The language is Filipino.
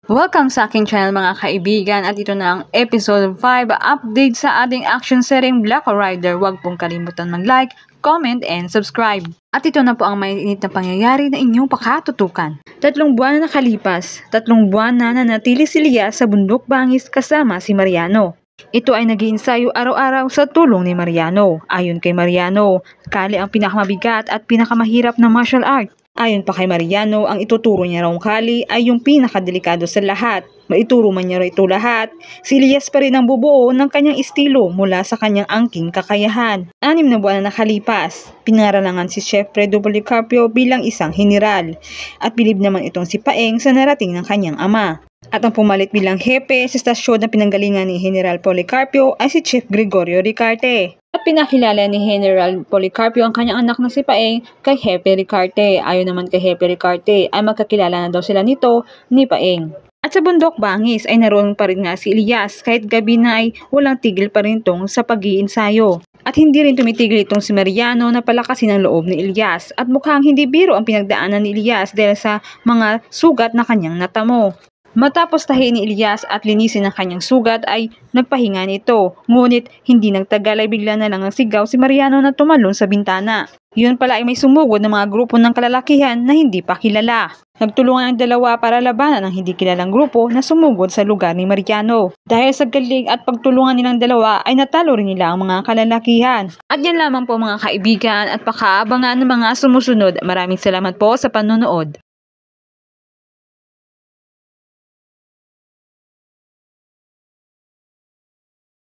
Welcome sa aking channel mga kaibigan at ito na ang episode 5 update sa ating action series Black Rider. Huwag pong kalimutan mag-like, comment, and subscribe. At ito na po ang mainit na pangyayari na inyong pakatutukan. 3 buwan na nakalipas, 3 buwan na nanatili si Lia sa bundok bangis kasama si Mariano. Ito ay nag-iinsayo araw-araw sa tulong ni Mariano. Ayon kay Mariano, kali ang pinakamabigat at pinakamahirap na martial art. Ayon pa kay Mariano, ang ituturo niya raw kali ay yung pinakadelikado sa lahat. Maituro man niya raw ito lahat, si Elias pa rin ang bubuo ng kanyang estilo mula sa kanyang angking kakayahan. 6 na buwan na nakalipas, pinaralangan si Chef Fredo Policarpio bilang isang general at bilib naman itong si Paeng sa narating ng kanyang ama. At ang pumalit bilang hepe sa estasyon na pinanggalingan ni General Policarpio ay si Chef Gregorio Ricarte. At pinakilala ni General Policarpio ang kanyang anak na si Paeng kay Hepe Ricarte. Ayon naman kay Hepe Ricarte ay magkakilala na daw sila nito ni Paeng. At sa bundok bangis ay naroon pa rin nga si Elias kahit gabi na ay walang tigil pa rin tong sa pag-iinsayo. At hindi rin tumitigil itong si Mariano na palakasin ang loob ni Elias at mukhang hindi biro ang pinagdaanan ni Elias dahil sa mga sugat na kanyang natamo. Matapos tahiin ni Elias at linisin ang kanyang sugat ay nagpahinga nito. Ngunit hindi nagtagal ay bigla na lang nagsigaw si Mariano na tumalon sa bintana. Yun pala ay may sumugod ng mga grupo ng kalalakihan na hindi pa kilala. Nagtulungan ang dalawa para labanan ang hindi kilalang grupo na sumugod sa lugar ni Mariano. Dahil sa galing at pagtulungan nilang dalawa ay natalo rin nila ang mga kalalakihan. At yan lamang po mga kaibigan at pakaabangan ng mga sumusunod. Maraming salamat po sa panonood.